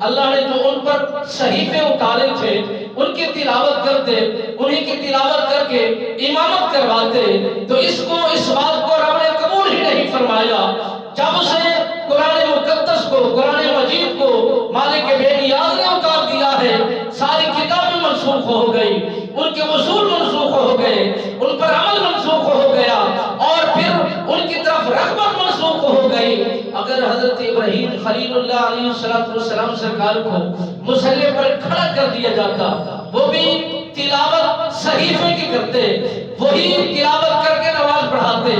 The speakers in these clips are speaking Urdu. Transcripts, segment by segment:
اللہ نے جو ان پر صحیفے اتارے تھے ان کی تلاوت کرتے، انہی کی تلاوت کر کے امامت کرواتے، تو اس بات کو رب نے قبول ہی نہیں فرمایا۔ جب سے قرآن مقدس کو، قرآن مجید کو مالک بے نیاز نے اتار دیا ہے، ساری کتابیں منسوخ ہو گئی، ان کے اصول منسوخ ہو گئے، ان پر عمل منسوخ ہو گیا، اور پھر ان کی طرف رغبت منسوخ ہو گئی۔ اگر حضرت ابراہیم خلیل اللہ علیہ السلام سرکار کو مصلی پر کھڑا کر دیا جاتا، وہ بھی تلاوت صحیفے کی کرتے، وہی تلاوت کر کے نماز پڑھاتے۔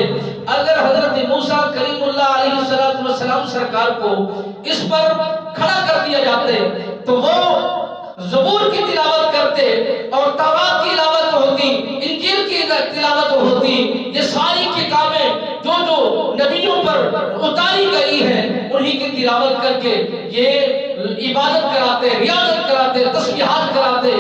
اگر حضرت موسیٰ کلیم اللہ علیہ السلام سرکار کو اس پر کھڑا کر دیا جاتے تو وہ زبور کی تلاوت کرتے، اور توراۃ کی تلاوت ہوتی، انجیل کی تلاوت ہوتی۔ یہ ساری کتابیں جو نبیوں پر اتاری گئی ہیں انہی کی تلاوت کر کے یہ عبادت کراتے، ریاضت کراتے، تسبیحات کراتے،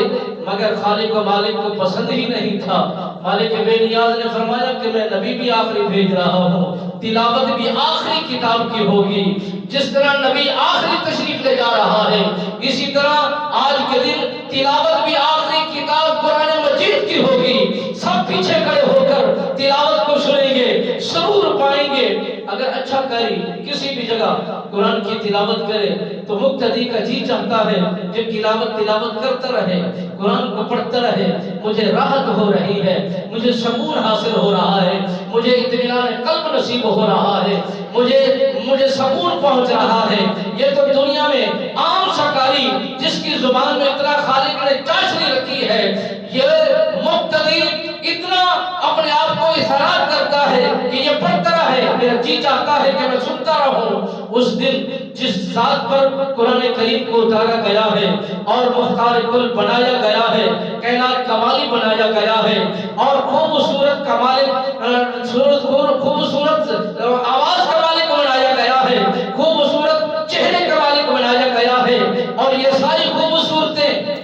مگر خالق و مالک کو پسند ہی نہیں تھا۔ مالک بے نیاز نے فرمایا کہ میں نبی بھی آخری بھیج رہا ہوں، تلاوت بھی آخری کتاب کی ہوگی۔ جس طرح نبی آخری تشریف لے جا رہا ہے، اسی طرح آج کے دن تلاوت بھی آخری کتاب قرآن مجید کی ہوگی۔ سب پیچھے کھڑے ہو کر تلاوت کو سنیں گے، سرور پائیں گے۔ اگر اچھا قاری کسی بھی جگہ قرآن کی تلاوت کرے تو مقتدی کا جی چاہتا ہے کہ تلاوت کرتا رہے، قرآن کو پڑھتا رہے، مجھے راحت ہو رہی ہے، مجھے سکون حاصل ہو رہا ہے، مجھے اطمینان قلب نصیب ہو رہا ہے، مجھے سکون پہنچ رہا ہے۔ یہ تو دنیا میں عام سکاری جس کی زبان میں اتنا خالق نے چاشنی رکھی ہے، یہ مقتدی اتنا اپنے آپ کو اصرار کرتا ہے کہ یہ پڑھتا رہے، میرا جی چاہتا ہے کہ میں سنتا رہوں۔ اس دن جس ذات پر قرآن کریم کو اتارا گیا ہے اور مختار کل بنایا گیا ہے، کائنات کا مالک بنایا گیا ہے، اور خوبصورت کا مالک، خوبصورت آواز کا مالک بنایا گیا ہے، خوبصورت چہرے کا مالک بنایا گیا ہے، اور یہ ساری خوبصورتیں،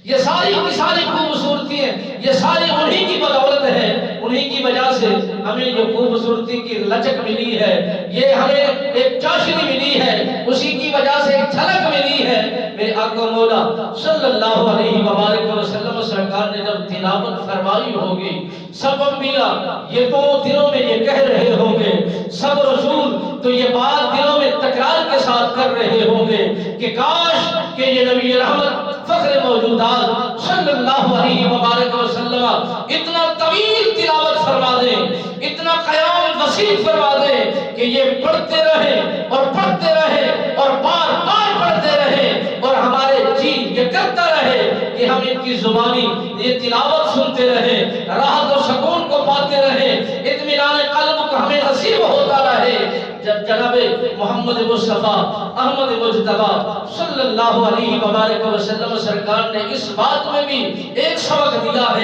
یہ ساری کی ساری خوبصورتی ہیں، یہ ساری انہی کی بدولت ہے۔ انہی کی وجہ سے ہمیں جو خوبصورتی کی لچک ملی ہے، یہ ہمیں ایک چاشنی ملی ہے، اسی کی وجہ سے ایک جھلک ملی ہے۔ میرے آقا مولا صلی اللہ علیہ وآلہ وسلم سرکار نے جب تلاوت فرمائی ہوگی، سب انبیاء یہ تو دلوں میں یہ کہہ رہے ہوں گے، سب رسول تو یہ بات دلوں میں تکرار کے ساتھ کر رہے ہوں گے کہ کاش کہ یہ نبی رحمت فخر موجودات صلی اللہ علیہ وآلہ وسلم اتنا طویل تلاوت فرما دیں، اتنا قیام وسیع فرما دیں کہ یہ پڑھتے رہیں اور پڑھتے رہیں اور بار بار پڑھتے رہیں، اور ہمارے جی یہ کرتا رہے کہ ہم ان کی زبانی یہ تلاوت سنتے رہیں، راحت و سکون کو پاتے رہیں، اطمینان قلب کو ہمیں نصیب ہوتا رہے۔ جب جناب محمد مصطفیٰ احمد مجتبی صلی اللہ علیہ وآلہ وسلم سرکار نے اس بات میں بھی ایک سبق دیا ہے۔